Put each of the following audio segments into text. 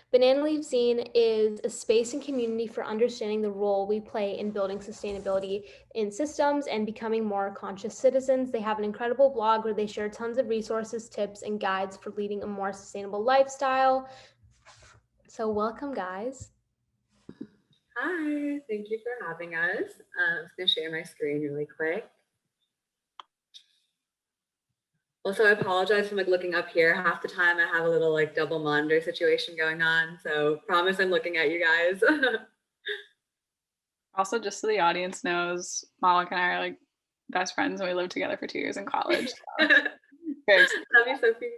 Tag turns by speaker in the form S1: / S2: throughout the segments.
S1: Banana Leaf Zine is a space and community for understanding the role we play in building sustainability in systems and becoming more conscious citizens. They have an incredible blog where they share tons of resources, tips, and guides for leading a more sustainable lifestyle. So welcome, guys.
S2: Hi, thank you for having us. I'm just gonna share my screen really quick. Also, I apologize for looking up here. Half the time I have a little double monitor situation going on. So promise I'm looking at you guys.
S3: Also, just so the audience knows, Malika and I are best friends and we lived together for 2 years in college. So. Very excited.
S2: Love you, Sophie.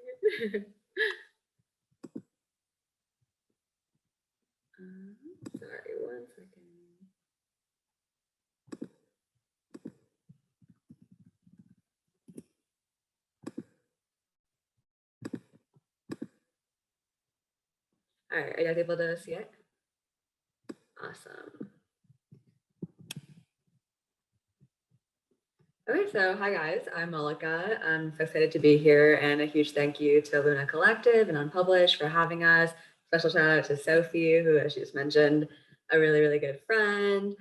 S2: Sorry, 1 second. All right, are you guys able to see it? Awesome. Okay, so hi guys, I'm Malika. I'm so excited to be here, and a huge thank you to Luna Collective and Unpublished for having us. Special shout out to Sophie, who, as she just mentioned, a really, really good friend.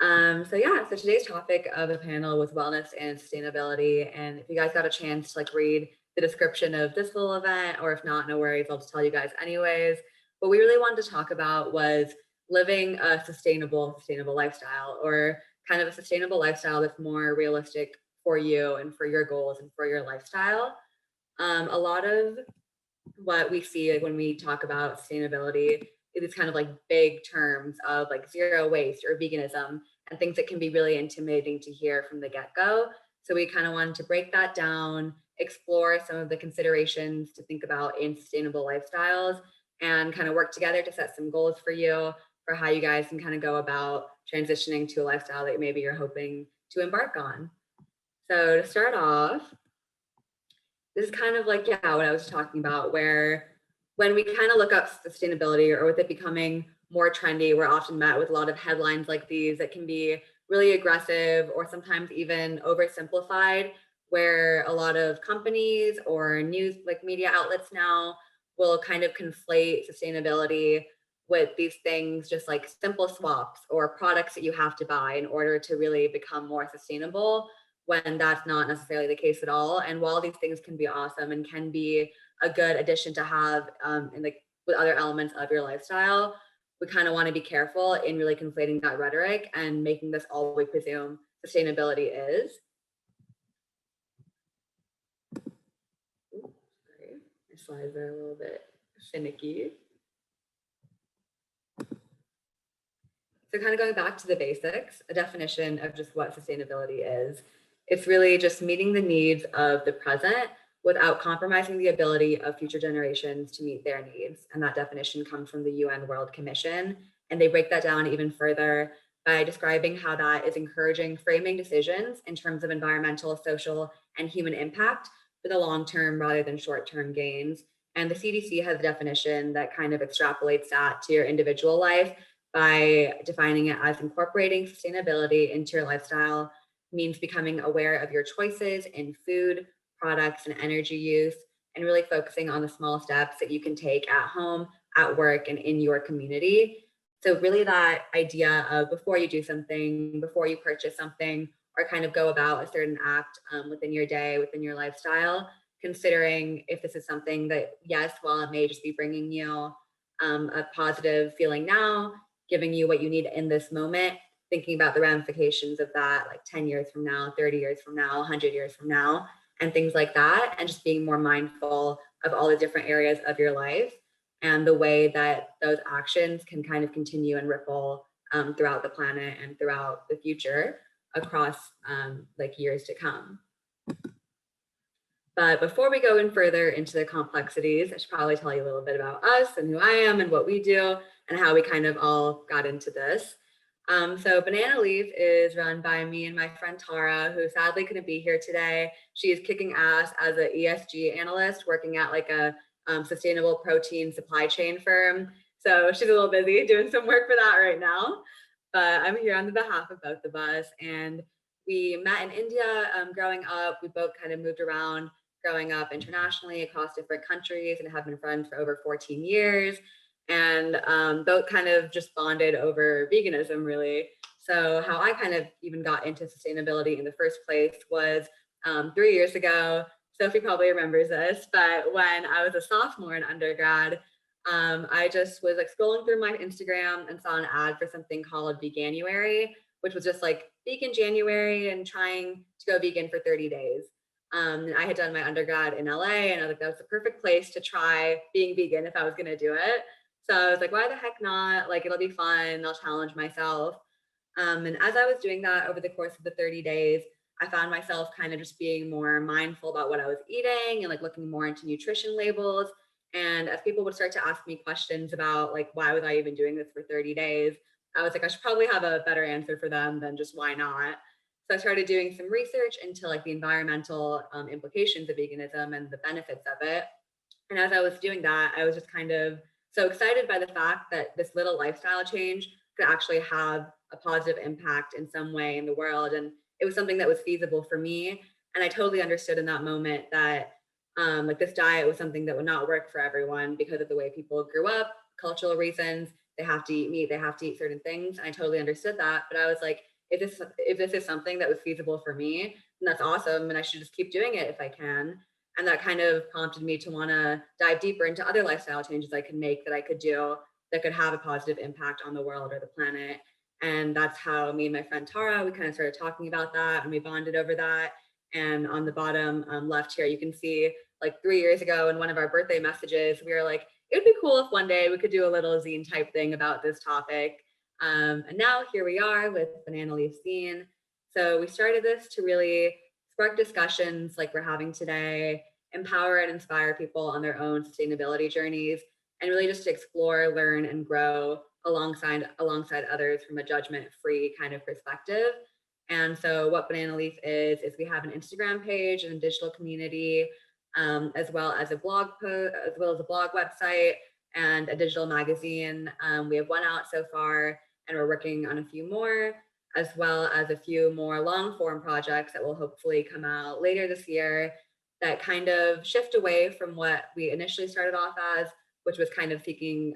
S2: So today's topic of the panel was wellness and sustainability. And if you guys got a chance to read the description of this little event, or if not, no worries, I'll just tell you guys anyways. What we really wanted to talk about was living a sustainable lifestyle, or kind of a sustainable lifestyle that's more realistic for you and for your goals and for your lifestyle. A lot of what we see when we talk about sustainability is kind of big terms of zero waste or veganism, and things that can be really intimidating to hear from the get-go. So we kind of wanted to break that down, explore some of the considerations to think about in sustainable lifestyles, and kind of work together to set some goals for you for how you guys can kind of go about transitioning to a lifestyle that maybe you're hoping to embark on. So to start off, this is kind of what I was talking about, where when we kind of look up sustainability, or with it becoming more trendy, we're often met with a lot of headlines like these that can be really aggressive or sometimes even oversimplified, where a lot of companies or news media outlets now will kind of conflate sustainability with these things, just like simple swaps or products that you have to buy in order to really become more sustainable, when that's not necessarily the case at all. And while these things can be awesome and can be a good addition to have with other elements of your lifestyle, we kind of want to be careful in really conflating that rhetoric and making this all we presume sustainability is. Oops, sorry, my slides are a little bit finicky. So kind of going back to the basics, a definition of just what sustainability is. It's really just meeting the needs of the present without compromising the ability of future generations to meet their needs. And that definition comes from the UN World Commission. And they break that down even further by describing how that is encouraging framing decisions in terms of environmental, social, and human impact for the long term rather than short term gains. And the CDC has a definition that kind of extrapolates that to your individual life by defining it as incorporating sustainability into your lifestyle means becoming aware of your choices in food, products, and energy use, and really focusing on the small steps that you can take at home, at work, and in your community. So really that idea of before you do something, before you purchase something, or kind of go about a certain act within your day, within your lifestyle, considering if this is something that, yes, while it may just be bringing you a positive feeling now, giving you what you need in this moment, thinking about the ramifications of that 10 years from now, 30 years from now, 100 years from now, and things like that, and just being more mindful of all the different areas of your life and the way that those actions can kind of continue and ripple throughout the planet and throughout the future across years to come. But before we go in further into the complexities, I should probably tell you a little bit about us and who I am and what we do and how we kind of all got into this. So Banana Leaf is run by me and my friend Tara, who sadly couldn't be here today. She is kicking ass as an ESG analyst working at a sustainable protein supply chain firm. So she's a little busy doing some work for that right now. But I'm here on the behalf of both of us. And we met in India growing up. We both kind of moved around growing up internationally across different countries and have been friends for over 14 years. and both kind of just bonded over veganism, really. So how I kind of even got into sustainability in the first place was 3 years ago. Sophie probably remembers this, but when I was a sophomore in undergrad, I just was like scrolling through my Instagram and saw an ad for something called Veganuary, which was just like vegan January and trying to go vegan for 30 days. And I had done my undergrad in LA, and I was like, that was the perfect place to try being vegan if I was going to do it. So I was like, why the heck not? Like, it'll be fun. I'll challenge myself. And as I was doing that over the course of the 30 days, I found myself kind of just being more mindful about what I was eating and like looking more into nutrition labels. And as people would start to ask me questions about like, why was I even doing this for 30 days? I was like, I should probably have a better answer for them than just why not. So I started doing some research into like the environmental implications of veganism and the benefits of it. And as I was doing that, I was just kind of so excited by the fact that this little lifestyle change could actually have a positive impact in some way in the world. And it was something that was feasible for me. And I totally understood in that moment that like this diet was something that would not work for everyone because of the way people grew up, cultural reasons. They have to eat meat, they have to eat certain things. And I totally understood that. But I was like, if this is something that was feasible for me, then that's awesome. And I should just keep doing it if I can. And that kind of prompted me to want to dive deeper into other lifestyle changes I could make that I could do that could have a positive impact on the world or the planet. And that's how me and my friend Tara, we kind of started talking about that and we bonded over that. And on the bottom left here, you can see like 3 years ago in one of our birthday messages, we were like, it would be cool if one day we could do a little zine type thing about this topic. And now here we are with Banana Leaf Zine. So we started this to really spark discussions like we're having today, empower and inspire people on their own sustainability journeys, and really just to explore, learn, and grow alongside others from a judgment-free kind of perspective. And so what Banana Leaf is we have an Instagram page and a digital community, as well as a blog website and a digital magazine. We have one out so far, and we're working on a few more, as well as a few more long form projects that will hopefully come out later this year that kind of shift away from what we initially started off as, which was kind of seeking,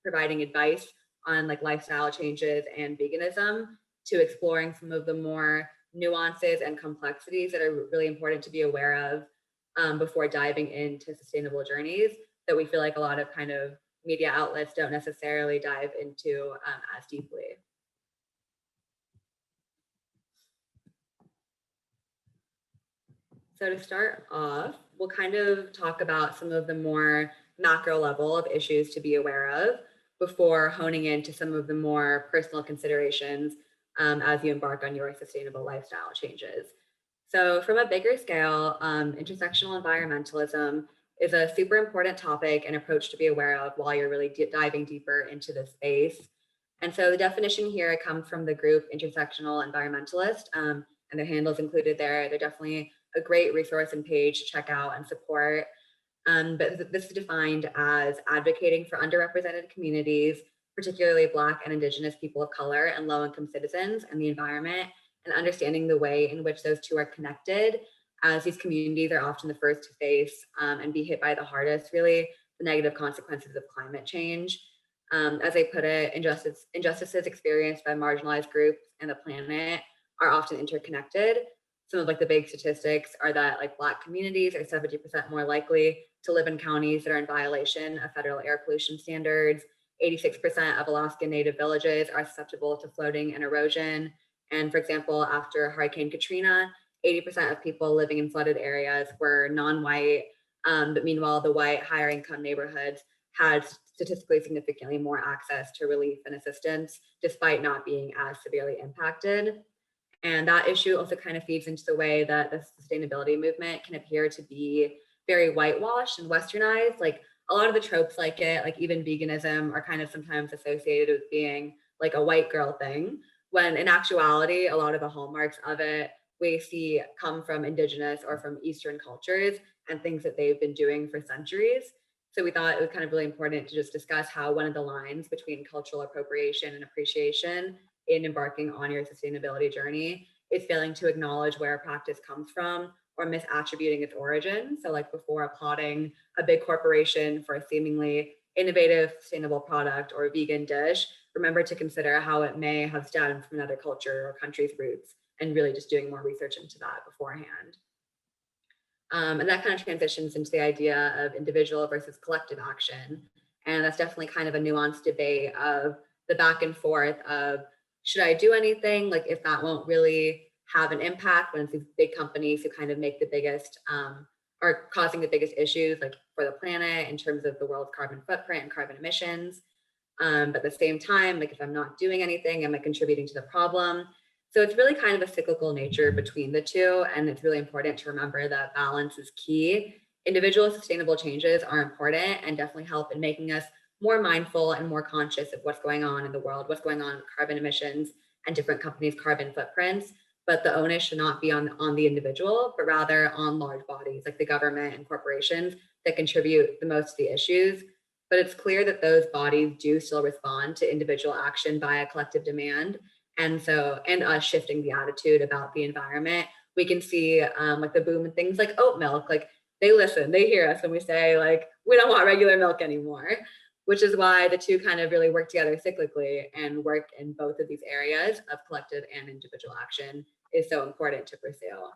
S2: providing advice on like lifestyle changes and veganism, to exploring some of the more nuances and complexities that are really important to be aware of before diving into sustainable journeys that we feel like a lot of kind of media outlets don't necessarily dive into as deeply. So to start off, we'll kind of talk about some of the more macro level of issues to be aware of before honing into some of the more personal considerations as you embark on your sustainable lifestyle changes. So from a bigger scale, intersectional environmentalism is a super important topic and approach to be aware of while you're really diving deeper into the space. And so the definition here comes from the group Intersectional Environmentalist, and their handles included there. They're definitely a great resource and page to check out and support. But this is defined as advocating for underrepresented communities, particularly Black and Indigenous people of color and low-income citizens, and the environment, and understanding the way in which those two are connected, as these communities are often the first to face and be hit by the hardest, really, the negative consequences of climate change. As they put it, injustices experienced by marginalized groups and the planet are often interconnected. Some of like the big statistics are that like Black communities are 70% more likely to live in counties that are in violation of federal air pollution standards. 86% of Alaskan Native villages are susceptible to flooding and erosion. And for example, after Hurricane Katrina, 80% of people living in flooded areas were non-white, but meanwhile, the white higher income neighborhoods had statistically significantly more access to relief and assistance, despite not being as severely impacted. And that issue also kind of feeds into the way that the sustainability movement can appear to be very whitewashed and westernized. Like a lot of the tropes like it, like even veganism, are kind of sometimes associated with being like a white girl thing, when in actuality, a lot of the hallmarks of it we see come from Indigenous or from Eastern cultures and things that they've been doing for centuries. So we thought it was kind of really important to just discuss how one of the lines between cultural appropriation and appreciation in embarking on your sustainability journey is failing to acknowledge where a practice comes from or misattributing its origin. So like before applauding a big corporation for a seemingly innovative, sustainable product or vegan dish, remember to consider how it may have stemmed from another culture or country's roots, and really just doing more research into that beforehand. And that kind of transitions into the idea of individual versus collective action. And that's definitely kind of a nuanced debate of the back and forth of, should I do anything? Like, if that won't really have an impact, when it's these big companies who kind of make the biggest, are causing the biggest issues, like for the planet in terms of the world's carbon footprint and carbon emissions. But at the same time, like if I'm not doing anything, am I contributing to the problem? So it's really kind of a cyclical nature between the two. And it's really important to remember that balance is key. Individual sustainable changes are important and definitely help in making us more mindful and more conscious of what's going on in the world, what's going on with carbon emissions and different companies' carbon footprints. But the onus should not be on the individual, but rather on large bodies like the government and corporations that contribute the most to the issues. But it's clear that those bodies do still respond to individual action via collective demand. And us shifting the attitude about the environment, we can see like the boom in things like oat milk, like they listen, they hear us when we say like, we don't want regular milk anymore, which is why the two kind of really work together cyclically, and work in both of these areas of collective and individual action is so important to pursue.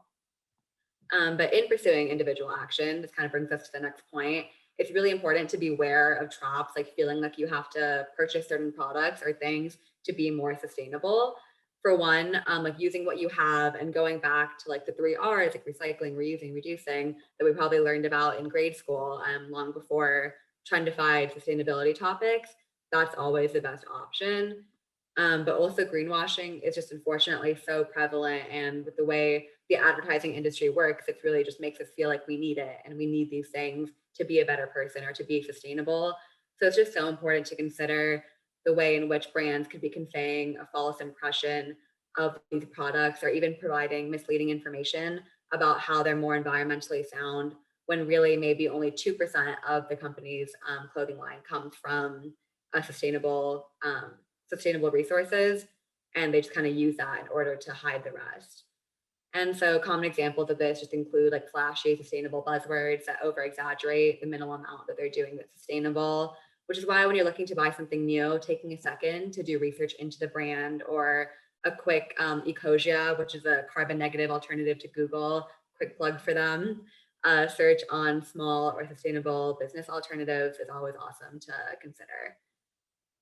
S2: But in pursuing individual action, this kind of brings us to the next point. It's really important to be aware of traps, like feeling like you have to purchase certain products or things to be more sustainable. For one, like using what you have and going back to like the 3 R's, like recycling, reusing, reducing, that we probably learned about in grade school long before trendified sustainability topics. That's always the best option. But also greenwashing is just unfortunately so prevalent, and with the way the advertising industry works, it really just makes us feel like we need it and we need these things to be a better person or to be sustainable. So it's just so important to consider the way in which brands could be conveying a false impression of these products, or even providing misleading information about how they're more environmentally sound, when really maybe only 2% of the company's clothing line comes from a sustainable resources, and they just kind of use that in order to hide the rest. And so common examples of this just include like flashy sustainable buzzwords that over exaggerate the minimal amount that they're doing that's sustainable, which is why when you're looking to buy something new, taking a second to do research into the brand, or a quick Ecosia, which is a carbon negative alternative to Google, quick plug for them, search on small or sustainable business alternatives is always awesome to consider.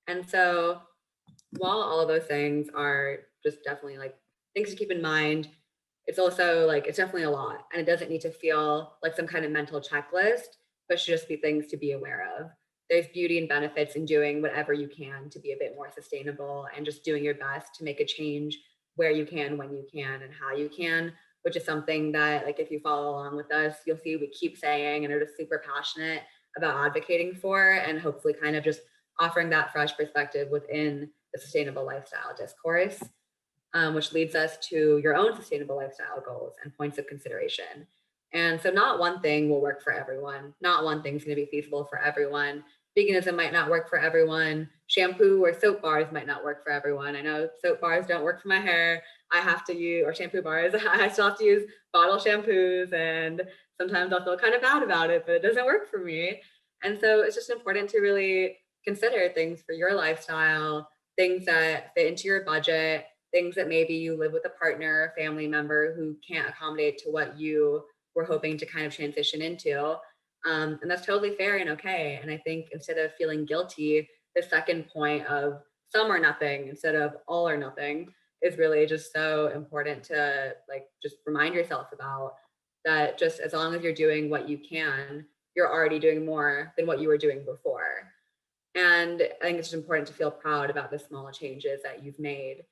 S2: And so while all of those things are just definitely like things to keep in mind, it's also like, it's definitely a lot, and it doesn't need to feel like some kind of mental checklist, but should just be things to be aware of. There's beauty and benefits in doing whatever you can to be a bit more sustainable, and just doing your best to make a change where you can, when you can, and how you can, which is something that, like, if you follow along with us, you'll see we keep saying and are just super passionate about advocating for, and hopefully kind of just offering that fresh perspective within the sustainable lifestyle discourse, which leads us to your own sustainable lifestyle goals and points of consideration. And so not one thing will work for everyone. Not one thing's going to be feasible for everyone. Veganism might not work for everyone. Shampoo or soap bars might not work for everyone. I know soap bars don't work for my hair. I have to use, or shampoo bars, I still have to use bottle shampoos, and sometimes I'll feel kind of bad about it, but it doesn't work for me. And so it's just important to really consider things for your lifestyle, things that fit into your budget, things that maybe you live with a partner or family member who can't accommodate to what you were hoping to kind of transition into. And that's totally fair and okay. And I think instead of feeling guilty, the second point of some or nothing instead of all or nothing is really just so important to like just remind yourself about, that just as long as you're doing what you can, you're already doing more than what you were doing before. And I think it's just important to feel proud about the small changes that you've made.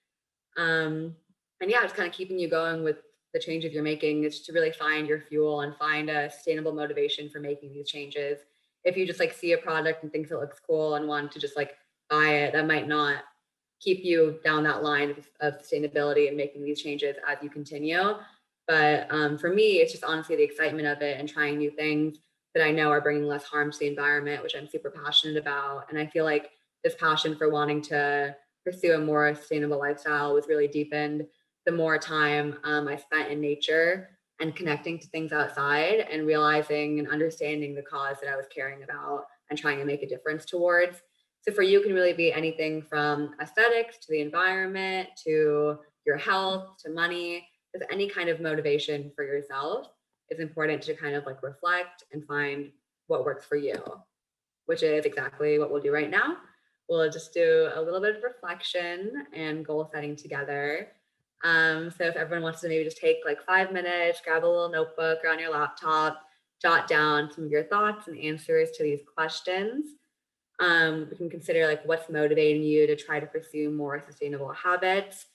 S2: And yeah, just kind of keeping you going with the changes you're making is to really find your fuel and find a sustainable motivation for making these changes. If you just like see a product and thinks it looks cool and want to just like buy it, that might not keep you down that line of sustainability and making these changes as you continue. But for me, it's just honestly the excitement of it and trying new things that I know are bringing less harm to the environment, which I'm super passionate about. And I feel like this passion for wanting to pursue a more sustainable lifestyle was really deepened the more time I spent in nature and connecting to things outside and realizing and understanding the cause that I was caring about and trying to make a difference towards. So for you, it can really be anything from aesthetics to the environment, to your health, to money. There's any kind of motivation for yourself. It's important to kind of like reflect and find what works for you, which is exactly what we'll do right now. We'll just do a little bit of reflection and goal setting together. So if everyone wants to maybe just take like 5 minutes, grab a little notebook or on your laptop, jot down some of your thoughts and answers to these questions. We can consider like what's motivating you to try to pursue more sustainable habits.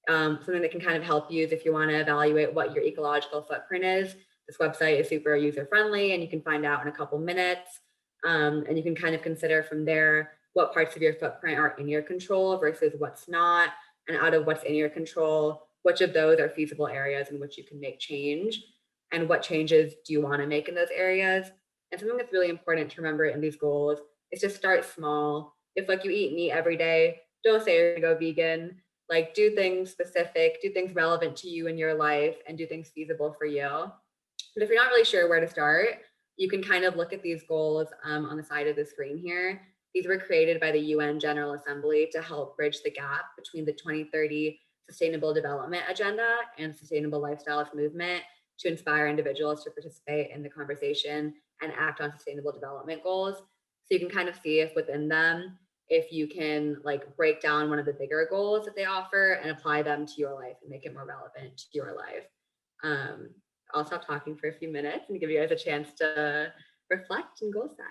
S2: Something that can kind of help you is if you want to evaluate what your ecological footprint is. This website is super user friendly and you can find out in a couple minutes. And you can kind of consider from there what parts of your footprint are in your control versus what's not. And out of what's in your control, which of those are feasible areas in which you can make change, and what changes do you want to make in those areas. And something that's really important to remember in these goals is to start small. If like you eat meat every day, don't say you're gonna go vegan. Like do things specific, do things relevant to you in your life, and do things feasible for you. But if you're not really sure where to start, you can kind of look at these goals on the side of the screen here. These were created by the UN General Assembly to help bridge the gap between the 2030 Sustainable Development Agenda and Sustainable Lifestyles movement to inspire individuals to participate in the conversation and act on sustainable development goals. So you can kind of see if within them, if you can like break down one of the bigger goals that they offer and apply them to your life and make it more relevant to your life. I'll stop talking for a few minutes and give you guys a chance to reflect and goal set.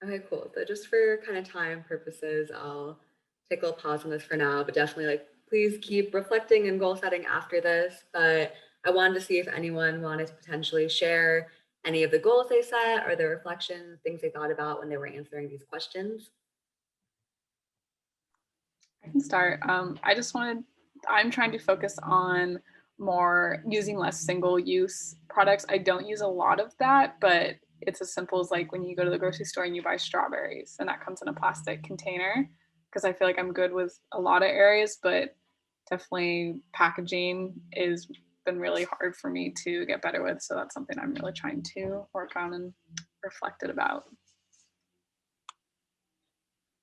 S2: Okay, cool. So just for kind of time purposes, I'll take a little pause on this for now, but definitely like, please keep reflecting and goal setting after this. But I wanted to see if anyone wanted to potentially share any of the goals they set or the reflections, things they thought about when they were answering these questions.
S3: I can start. I'm trying to focus on more using less single-use products. I don't use a lot of that, but it's as simple as like when you go to the grocery store and you buy strawberries and that comes in a plastic container. because I feel like I'm good with a lot of areas, but definitely packaging is been really hard for me to get better with. So that's something I'm really trying to work on and reflected about.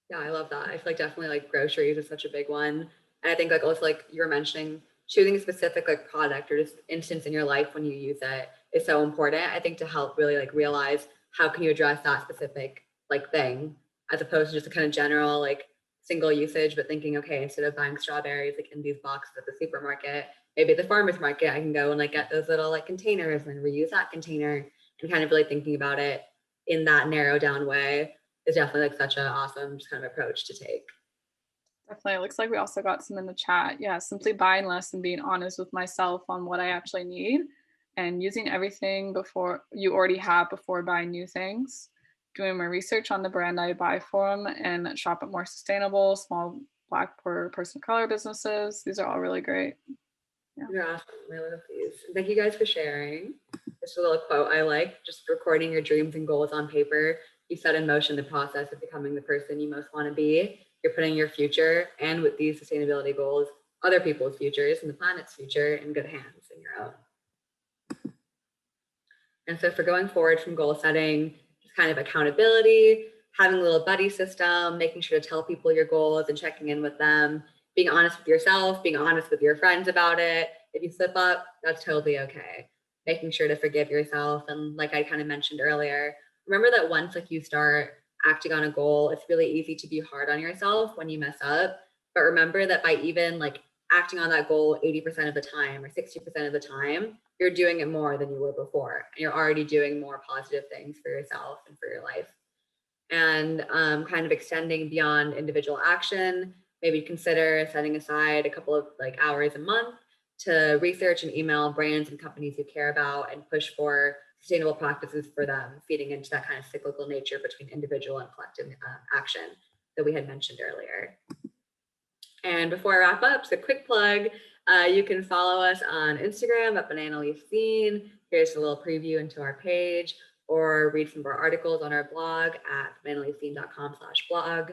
S2: Yeah, I love that. I feel like definitely like groceries is such a big one. And I think like also like you were mentioning, choosing a specific like product or just instance in your life when you use it is so important. I think to help really like realize how can you address that specific like thing as opposed to just a kind of general like single usage, but thinking, okay, instead of buying strawberries like in these boxes at the supermarket, maybe at the farmer's market, I can go and like get those little like containers and reuse that container, and kind of really thinking about it in that narrow down way is definitely like such an awesome just kind of approach to take.
S3: Definitely. It looks like we also got some in the chat. Yeah, simply buying less and being honest with myself on what I actually need and using everything before you already have before buying new things. Doing my research on the brand I buy from and shop at more sustainable, small Black per person of color businesses. These are all really great.
S2: You're awesome. I love these. Thank you guys for sharing. Just a little quote I like, just recording your dreams and goals on paper. You set in motion the process of becoming the person you most want to be. You're putting your future and with these sustainability goals, other people's futures and the planet's future in good hands and your own. And so for going forward from goal setting, just kind of accountability, having a little buddy system, making sure to tell people your goals and checking in with them, being honest with yourself, being honest with your friends about it. If you slip up, that's totally okay. Making sure to forgive yourself. And like I kind of mentioned earlier, remember that once like you start acting on a goal, it's really easy to be hard on yourself when you mess up. But remember that by even like acting on that goal 80% of the time or 60% of the time, you're doing it more than you were before. And you're already doing more positive things for yourself and for your life. And kind of extending beyond individual action, maybe consider setting aside a couple of like hours a month to research and email brands and companies you care about and push for sustainable practices for them, feeding into that kind of cyclical nature between individual and collective action that we had mentioned earlier. And before I wrap up, so quick plug, you can follow us on Instagram at Banana Leaf Zine. Here's a little preview into our page, or read some of our articles on our blog at bananaleafzine.com/blog.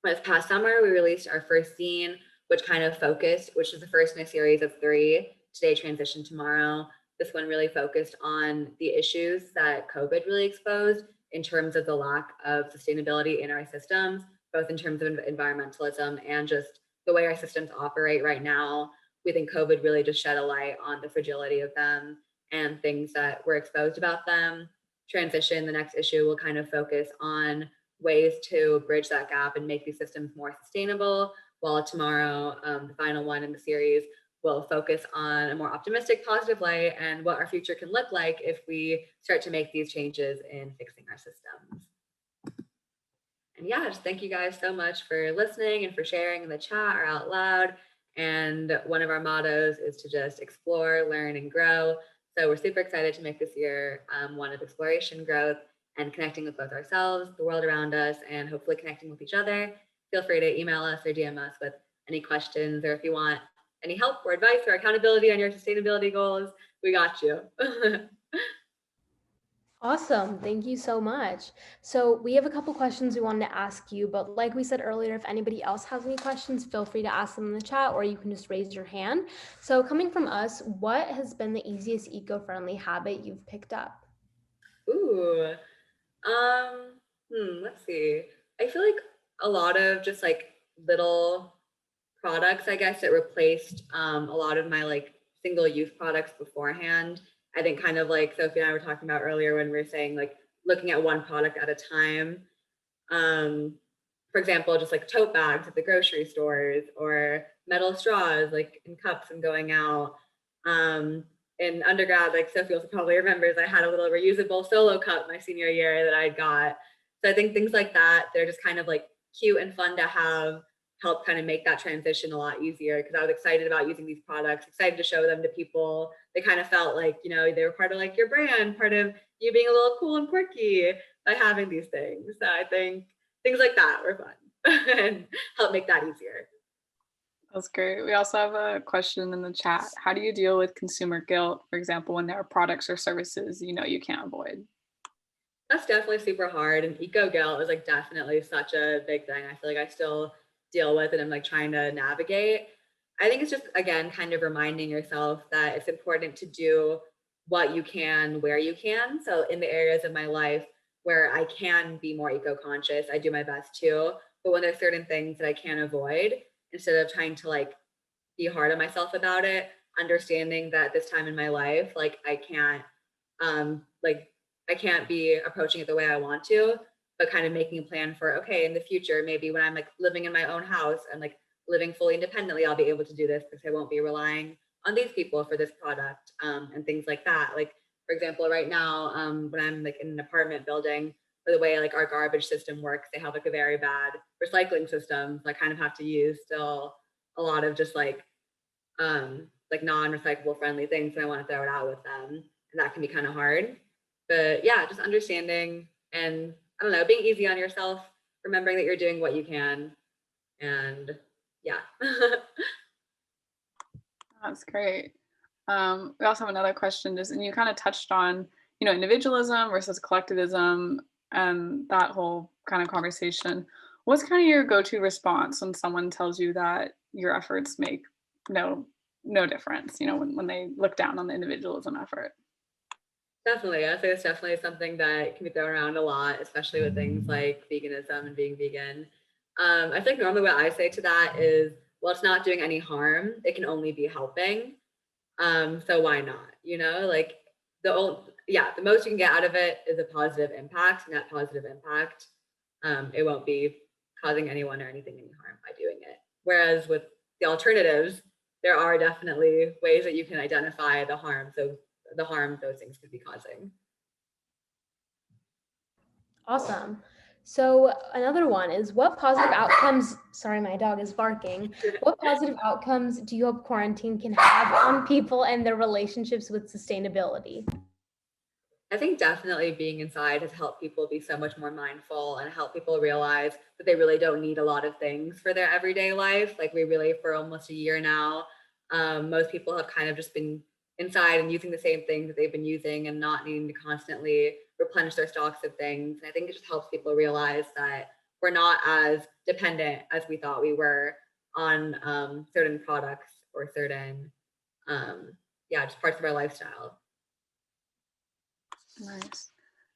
S2: This past summer, we released our first zine, which kind of focused, which is the first in a series of 3, Today, Transition, Tomorrow. This one really focused on the issues that COVID really exposed in terms of the lack of sustainability in our systems, both in terms of environmentalism and just the way our systems operate right now. We think COVID really just shed a light on the fragility of them and things that were exposed about them. Transition, the next issue, will kind of focus on ways to bridge that gap and make these systems more sustainable, while tomorrow, the final one in the series, will focus on a more optimistic, positive light and what our future can look like if we start to make these changes in fixing our systems. And yeah, just thank you guys so much for listening and for sharing in the chat or out loud. And one of our mottos is to just explore, learn, and grow. So we're super excited to make this year one of exploration, growth, and connecting with both ourselves, the world around us, and hopefully connecting with each other. Feel free to email us or DM us with any questions, or if you want any help or advice or accountability on your sustainability goals, we got you.
S1: Awesome. Thank you so much. So we have a couple questions we wanted to ask you, but like we said earlier, if anybody else has any questions, feel free to ask them in the chat, or you can just raise your hand. So coming from us, what has been the easiest eco-friendly habit you've picked up?
S2: Ooh, let's see. I feel like a lot of just like little products, I guess, that replaced a lot of my like single-use products beforehand. I think kind of like Sophie and I were talking about earlier when we were saying like looking at one product at a time. For example, just like tote bags at the grocery stores or metal straws like in cups and going out. In undergrad, like Sophie also probably remembers, I had a little reusable solo cup my senior year that I got. So I think things like that, they're just kind of like cute and fun to have, help kind of make that transition a lot easier, because I was excited about using these products, excited to show them to people. They kind of felt like, you know, they were part of like your brand, part of you being a little cool and quirky by having these things. So I think things like that were fun and help make that easier.
S3: That's great. We also have a question in the chat. How do you deal with consumer guilt, for example, when there are products or services you know you can't avoid?
S2: That's definitely super hard. And eco guilt is like definitely such a big thing. I feel like I still deal with it. I'm like trying to navigate. I think it's just, again, kind of reminding yourself that it's important to do what you can where you can. So in the areas of my life where I can be more eco-conscious, I do my best too. But when there's certain things that I can't avoid, instead of trying to like be hard on myself about it, understanding that this time in my life, like like I can't be approaching it the way I want to, but kind of making a plan for, okay, in the future, maybe when I'm like living in my own house and like living fully independently, I'll be able to do this because I won't be relying on these people for this product, and things like that. Like, for example, right now, when I'm like in an apartment building, for the way like our garbage system works, they have like a very bad recycling system. So I kind of have to use still a lot of just like non-recyclable friendly things, and I want to throw it out with them. And that can be kind of hard. But yeah, just understanding and I don't know, being easy on yourself, remembering that you're doing what you can. And yeah.
S3: That's great. We also have another question, just, and you kind of touched on, individualism versus collectivism and that whole kind of conversation. What's kind of your go-to response when someone tells you that your efforts make no no difference, when they look down on the individualism effort?
S2: Definitely. I think it's definitely something that can be thrown around a lot, especially with things like veganism and being vegan. I think normally what I say to that is, well, it's not doing any harm. It can only be helping. So why not? Like the most you can get out of it is a positive impact, and that positive impact, it won't be causing anyone or anything any harm by doing it. Whereas with the alternatives, there are definitely ways that you can identify the harm. So the harm those things could be causing.
S1: Awesome. So another one is, what positive outcomes, sorry, my dog is barking. What positive outcomes do you hope quarantine can have on people and their relationships with sustainability?
S2: I think definitely being inside has helped people be so much more mindful and help people realize that they really don't need a lot of things for their everyday life. Like we really, for almost a year now, most people have kind of just been inside and using the same things that they've been using and not needing to constantly replenish their stocks of things. And I think it just helps people realize that we're not as dependent as we thought we were on certain products or certain, just parts of our lifestyle.
S3: Nice.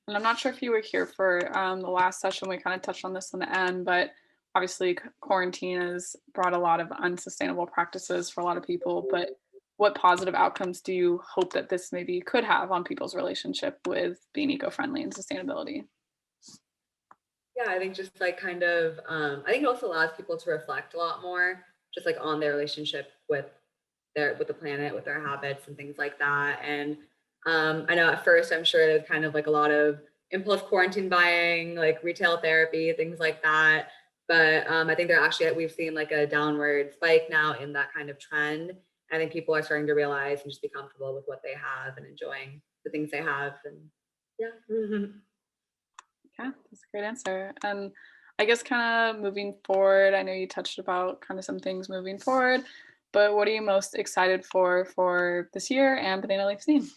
S3: And I'm not sure if you were here for the last session. We kind of touched on this in the end, but obviously quarantine has brought a lot of unsustainable practices for a lot of people. But what positive outcomes do you hope that this maybe could have on people's relationship with being eco-friendly and sustainability?
S2: Yeah, I think just like kind of, I think it also allows people to reflect a lot more, just like on their relationship with the planet, with their habits and things like that. And I know at first I'm sure there's kind of like a lot of impulse quarantine buying, like retail therapy, things like that. But I think we've seen like a downward spike now in that kind of trend. I think people are starting to realize and just be comfortable with what they have and enjoying the things they have. And yeah.
S3: Yeah, that's a great answer. And I guess kind of moving forward, I know you touched about kind of some things moving forward, but what are you most excited for this year and Banana Leaf Zine?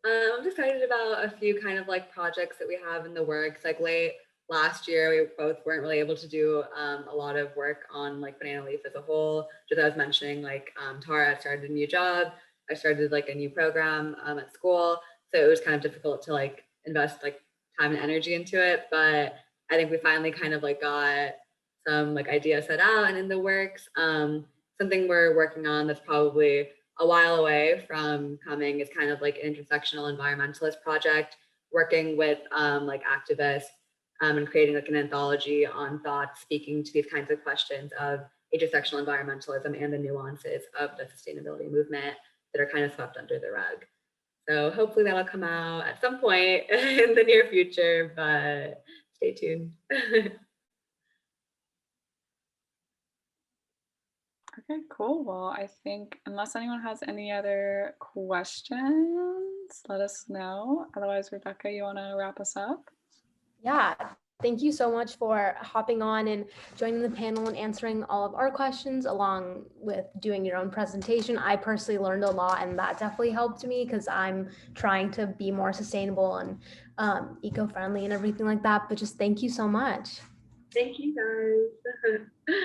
S2: I'm excited about a few kind of like projects that we have in the works. Like late last year, we both weren't really able to do a lot of work on like Banana Leaf as a whole. Just as I was mentioning, like Tara started a new job. I started like a new program at school. So it was kind of difficult to like invest like time and energy into it. But I think we finally kind of like got some like ideas set out and in the works. Something we're working on that's probably a while away from coming is kind of like an intersectional environmentalist project, working with like activists and creating like an anthology on thoughts speaking to these kinds of questions of intersectional environmentalism and the nuances of the sustainability movement that are kind of swept under the rug. So hopefully that'll come out at some point in the near future, but stay tuned.
S3: Okay, cool. Well, I think unless anyone has any other questions, let us know. Otherwise, Rebecca, you want to wrap us up?
S1: Yeah, thank you so much for hopping on and joining the panel and answering all of our questions along with doing your own presentation. I personally learned a lot, and that definitely helped me because I'm trying to be more sustainable and eco-friendly and everything like that. But just thank you so much.
S2: Thank you guys.